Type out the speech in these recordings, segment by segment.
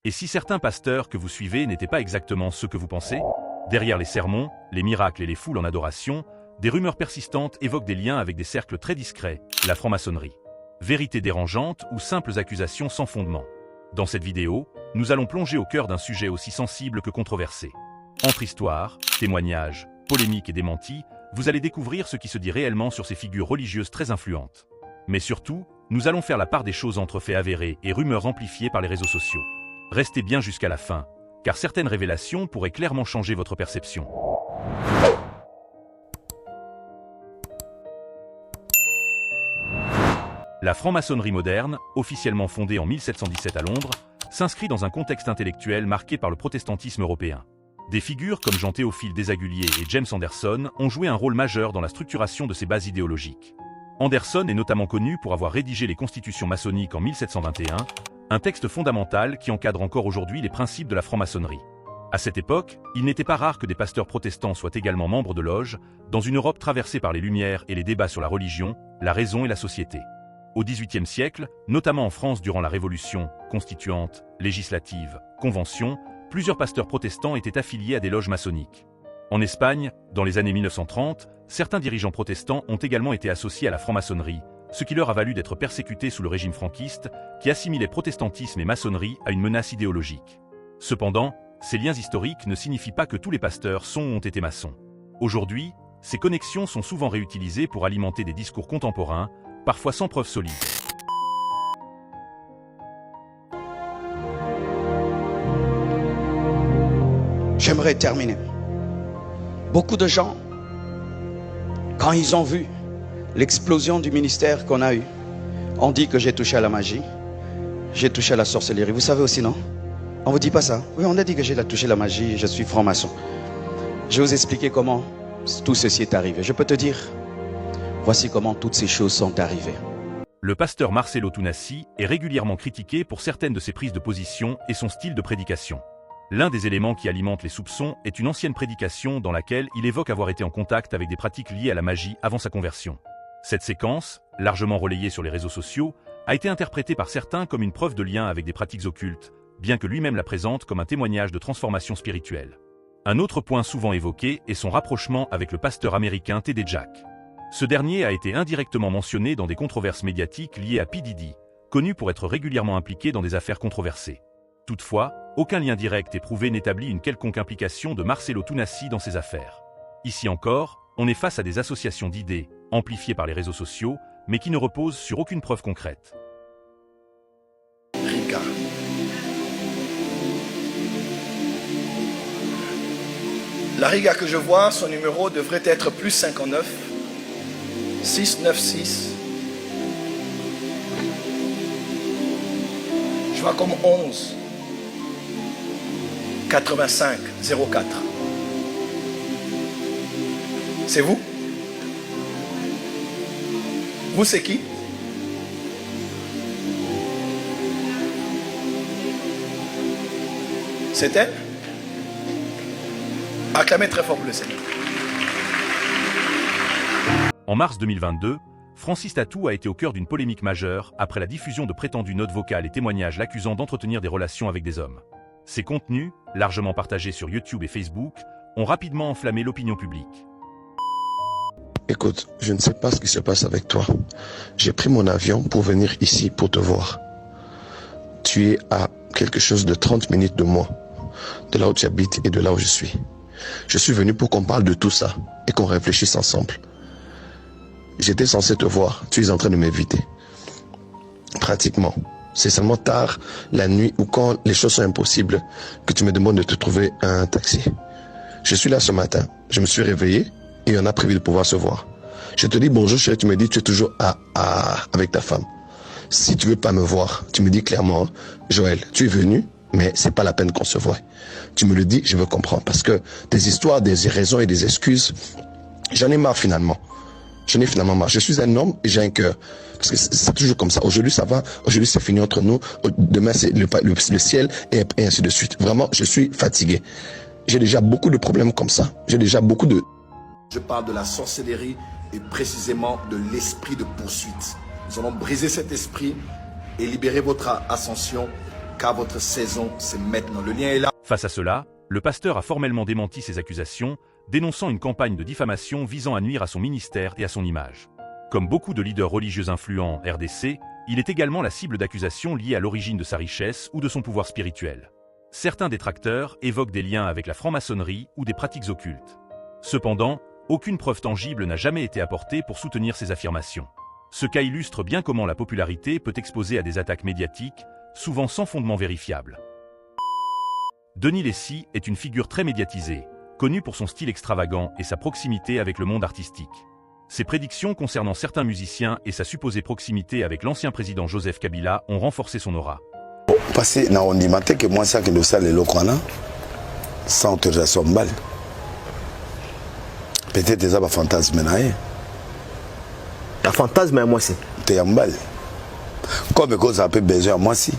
Et si certains pasteurs que vous suivez n'étaient pas exactement ceux que vous pensez? Derrière les sermons, les miracles et les foules en adoration, des rumeurs persistantes évoquent des liens avec des cercles très discrets, la franc-maçonnerie. Vérités dérangeantes ou simples accusations sans fondement. Dans cette vidéo, nous allons plonger au cœur d'un sujet aussi sensible que controversé. Entre histoire, témoignages, polémiques et démentis, vous allez découvrir ce qui se dit réellement sur ces figures religieuses très influentes. Mais surtout, nous allons faire la part des choses entre faits avérés et rumeurs amplifiées par les réseaux sociaux. Restez bien jusqu'à la fin, car certaines révélations pourraient clairement changer votre perception. La franc-maçonnerie moderne, officiellement fondée en 1717 à Londres, s'inscrit dans un contexte intellectuel marqué par le protestantisme européen. Des figures comme Jean-Théophile Desaguliers et James Anderson ont joué un rôle majeur dans la structuration de ces bases idéologiques. Anderson est notamment connu pour avoir rédigé les constitutions maçonniques en 1721, un texte fondamental qui encadre encore aujourd'hui les principes de la franc-maçonnerie. À cette époque, il n'était pas rare que des pasteurs protestants soient également membres de loges, dans une Europe traversée par les Lumières et les débats sur la religion, la raison et la société. Au XVIIIe siècle, notamment en France durant la Révolution, constituante, législative, convention, plusieurs pasteurs protestants étaient affiliés à des loges maçonniques. En Espagne, dans les années 1930, certains dirigeants protestants ont également été associés à la franc-maçonnerie, ce qui leur a valu d'être persécutés sous le régime franquiste, qui assimilait protestantisme et maçonnerie à une menace idéologique. Cependant, ces liens historiques ne signifient pas que tous les pasteurs sont ou ont été maçons. Aujourd'hui, ces connexions sont souvent réutilisées pour alimenter des discours contemporains, parfois sans preuve solide. J'aimerais terminer. Beaucoup de gens, quand ils ont vu l'explosion du ministère qu'on a eu, ont dit que j'ai touché à la magie, j'ai touché à la sorcellerie. Vous savez aussi, non? On vous dit pas ça? Oui, on a dit que j'ai touché la magie, je suis franc-maçon. Je vais vous expliquer comment tout ceci est arrivé. Je peux te dire, voici comment toutes ces choses sont arrivées. Le pasteur Marcelo Tunasi est régulièrement critiqué pour certaines de ses prises de position et son style de prédication. L'un des éléments qui alimente les soupçons est une ancienne prédication dans laquelle il évoque avoir été en contact avec des pratiques liées à la magie avant sa conversion. Cette séquence, largement relayée sur les réseaux sociaux, a été interprétée par certains comme une preuve de lien avec des pratiques occultes, bien que lui-même la présente comme un témoignage de transformation spirituelle. Un autre point souvent évoqué est son rapprochement avec le pasteur américain T.D. Jakes. Ce dernier a été indirectement mentionné dans des controverses médiatiques liées à P. Diddy, connu pour être régulièrement impliqué dans des affaires controversées. Toutefois, aucun lien direct et prouvé n'établit une quelconque implication de Marcelo Tunasi dans ces affaires. Ici encore, on est face à des associations d'idées, amplifiées par les réseaux sociaux, mais qui ne reposent sur aucune preuve concrète. Riga. La Riga que je vois, son numéro devrait être plus 59 696. Je vois comme 11 85 04. C'est vous? Vous, c'est qui? C'est elle? Acclamez très fort pour le Seigneur. En mars 2022, Francis Tatou a été au cœur d'une polémique majeure après la diffusion de prétendues notes vocales et témoignages l'accusant d'entretenir des relations avec des hommes. Ces contenus, largement partagés sur YouTube et Facebook, ont rapidement enflammé l'opinion publique. Écoute, je ne sais pas ce qui se passe avec toi. J'ai pris mon avion pour venir ici pour te voir. Tu es à quelque chose de 30 minutes de moi, de là où tu habites et de là où je suis. Je suis venu pour qu'on parle de tout ça et qu'on réfléchisse ensemble. J'étais censé te voir, tu es en train de m'éviter. Pratiquement. C'est seulement tard, la nuit ou quand les choses sont impossibles, que tu me demandes de te trouver un taxi. Je suis là ce matin, je me suis réveillé et on a prévu de pouvoir se voir. Je te dis bonjour chérie, tu me dis tu es toujours avec ta femme. Si tu veux pas me voir, tu me dis clairement, Joël, tu es venu, mais c'est pas la peine qu'on se voie. Tu me le dis, je veux comprendre, parce que des histoires, des raisons et des excuses, j'en ai marre finalement. Je n'ai finalement marre. Je suis un homme et j'ai un cœur. Parce que c'est toujours comme ça. Aujourd'hui, ça va. Aujourd'hui, c'est fini entre nous. Demain, c'est le ciel et ainsi de suite. Vraiment, je suis fatigué. J'ai déjà beaucoup de problèmes comme ça. J'ai déjà beaucoup de... Je parle de la sorcellerie et précisément de l'esprit de poursuite. Nous allons briser cet esprit et libérer votre ascension, car car votre saison, c'est maintenant. Le lien est là. Face à cela, le pasteur a formellement démenti ces accusations, dénonçant une campagne de diffamation visant à nuire à son ministère et à son image. Comme beaucoup de leaders religieux influents en RDC, il est également la cible d'accusations liées à l'origine de sa richesse ou de son pouvoir spirituel. Certains détracteurs évoquent des liens avec la franc-maçonnerie ou des pratiques occultes. Cependant, aucune preuve tangible n'a jamais été apportée pour soutenir ces affirmations. Ce cas illustre bien comment la popularité peut exposer à des attaques médiatiques, souvent sans fondement vérifiable. Denis Lacy est une figure très médiatisée, connu pour son style extravagant et sa proximité avec le monde artistique. Ses prédictions concernant certains musiciens et sa supposée proximité avec l'ancien président Joseph Kabila ont renforcé son aura. Parce que on dit que moi ça que nous ça les locaux sans autorisation balle. Peut-être ça va fantasme naïe. Un fantasme à moi c'est. T'es en balle. Comme cause un peu besoin à moi si.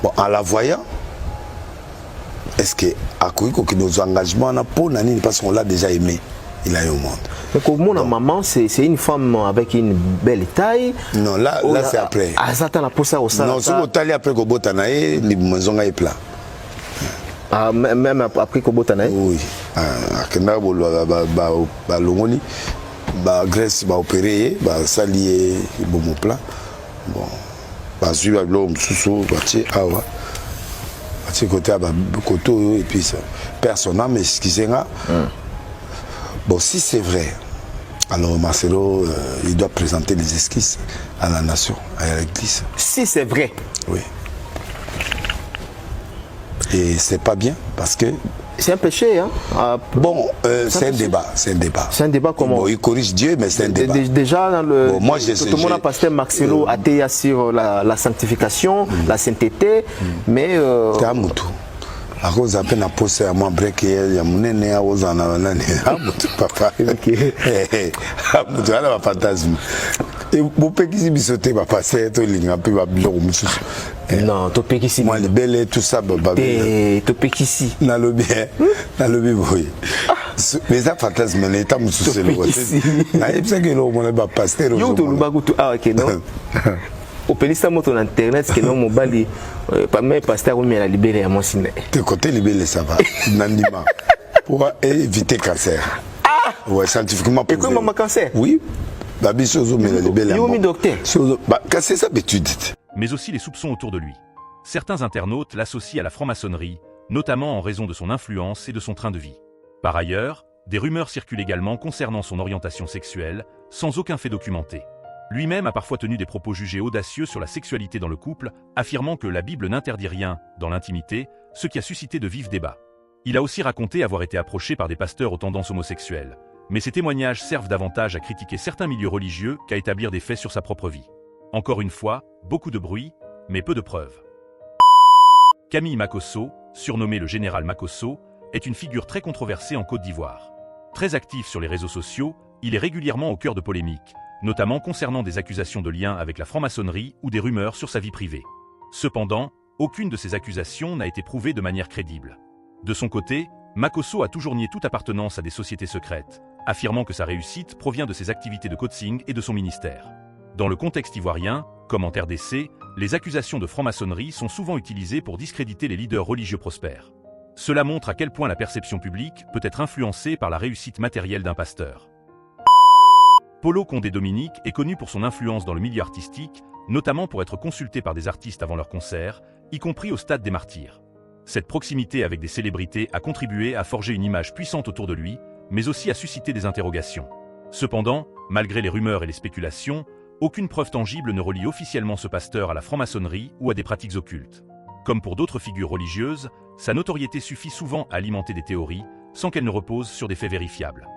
Bon, en la voyant, est-ce que à quoi que nos engagements n'a pas nani parce qu'on l'a déjà aimé, il a eu au monde. Donc au monde maman c'est une femme avec une belle taille. Non là c'est après. Ah ça t'en a pour ça au ça. Non, c'est au taille après que botanaï, les maisons est plat. Ah même après que botanaï. Oui. Ah kena ba longoni ba Grèce ba opéré ba salier bon plat. Bon. Bah suivre l'homme sous parti awa parti côté à côté et puis ça personne mais ce qui c'est là bon si c'est vrai alors Marcelo il doit présenter les esquisses à la nation à l'église si c'est vrai oui et c'est pas bien parce que c'est un péché, hein? Bon, c'est un débat. C'est un débat comment? Bon, il corrige Dieu, mais c'est un débat. Déjà, dans le, bon, moi, tout le monde a pasteur Marcelo a été sur la sanctification, la sainteté, mais... C'est un moutou. À cause à peine à poser à moi, break, il y a mon aîné à Ozana, un moutou, papa. Un moutou, alors, un fantasme. Et vous pouvez qui s'y sauter, va passer, tout le monde, va bien au moutou. Non, tu peux ici. Moi, les belles, tout ça, tu peux ici. Dans le bien, oui. Mais ça, fantasme, l'état me soucie le côté. Il y a que l'on va passer. Ah, ok, non. Au pays, ça monte sur Internet, que non, mon bali, pas même pasteur, on met la libérée à mon ciné. De côté libéré, ça va. Nandima. Pour éviter le cancer. Ah! Ouais, scientifiquement. Et comment ma cancer? Oui. Babi, sozo, mais la libérée. Il y a un docteur. Bah, c'est ça, mais tu dis. Mais aussi les soupçons autour de lui. Certains internautes l'associent à la franc-maçonnerie, notamment en raison de son influence et de son train de vie. Par ailleurs, des rumeurs circulent également concernant son orientation sexuelle, sans aucun fait documenté. Lui-même a parfois tenu des propos jugés audacieux sur la sexualité dans le couple, affirmant que la Bible n'interdit rien dans l'intimité, ce qui a suscité de vifs débats. Il a aussi raconté avoir été approché par des pasteurs aux tendances homosexuelles, mais ces témoignages servent davantage à critiquer certains milieux religieux qu'à établir des faits sur sa propre vie. Encore une fois, beaucoup de bruit, mais peu de preuves. Camille Makosso, surnommé le général Makosso, est une figure très controversée en Côte d'Ivoire. Très actif sur les réseaux sociaux, il est régulièrement au cœur de polémiques, notamment concernant des accusations de lien avec la franc-maçonnerie ou des rumeurs sur sa vie privée. Cependant, aucune de ces accusations n'a été prouvée de manière crédible. De son côté, Makosso a toujours nié toute appartenance à des sociétés secrètes, affirmant que sa réussite provient de ses activités de coaching et de son ministère. Dans le contexte ivoirien, comme en RDC, les accusations de franc-maçonnerie sont souvent utilisées pour discréditer les leaders religieux prospères. Cela montre à quel point la perception publique peut être influencée par la réussite matérielle d'un pasteur. Polo Condé Dominique est connu pour son influence dans le milieu artistique, notamment pour être consulté par des artistes avant leurs concerts, y compris au stade des Martyrs. Cette proximité avec des célébrités a contribué à forger une image puissante autour de lui, mais aussi à susciter des interrogations. Cependant, malgré les rumeurs et les spéculations, aucune preuve tangible ne relie officiellement ce pasteur à la franc-maçonnerie ou à des pratiques occultes. Comme pour d'autres figures religieuses, sa notoriété suffit souvent à alimenter des théories, sans qu'elles ne reposent sur des faits vérifiables.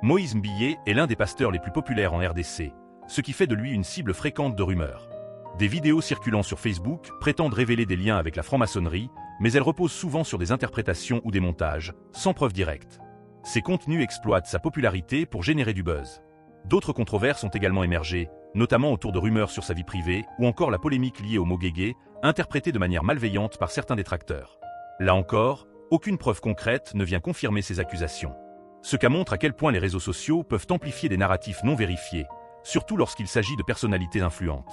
Moïse Mbilé est l'un des pasteurs les plus populaires en RDC, ce qui fait de lui une cible fréquente de rumeurs. Des vidéos circulant sur Facebook prétendent révéler des liens avec la franc-maçonnerie, mais elles reposent souvent sur des interprétations ou des montages, sans preuve directe. Ces contenus exploitent sa popularité pour générer du buzz. D'autres controverses ont également émergé, notamment autour de rumeurs sur sa vie privée ou encore la polémique liée au mot guégué, interprétée de manière malveillante par certains détracteurs. Là encore, aucune preuve concrète ne vient confirmer ces accusations. Ce cas montre à quel point les réseaux sociaux peuvent amplifier des narratifs non vérifiés, surtout lorsqu'il s'agit de personnalités influentes.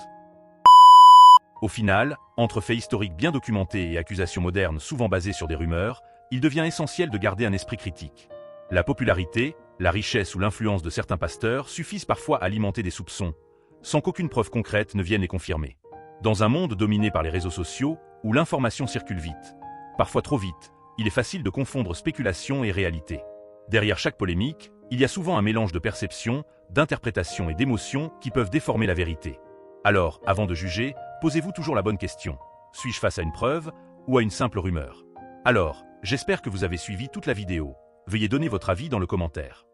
Au final, entre faits historiques bien documentés et accusations modernes souvent basées sur des rumeurs, il devient essentiel de garder un esprit critique. La popularité, la richesse ou l'influence de certains pasteurs suffisent parfois à alimenter des soupçons, sans qu'aucune preuve concrète ne vienne les confirmer. Dans un monde dominé par les réseaux sociaux, où l'information circule vite, parfois trop vite, il est facile de confondre spéculation et réalité. Derrière chaque polémique, il y a souvent un mélange de perceptions, d'interprétations et d'émotions qui peuvent déformer la vérité. Alors, avant de juger, posez-vous toujours la bonne question. Suis-je face à une preuve ou à une simple rumeur? Alors, j'espère que vous avez suivi toute la vidéo. Veuillez donner votre avis dans le commentaire.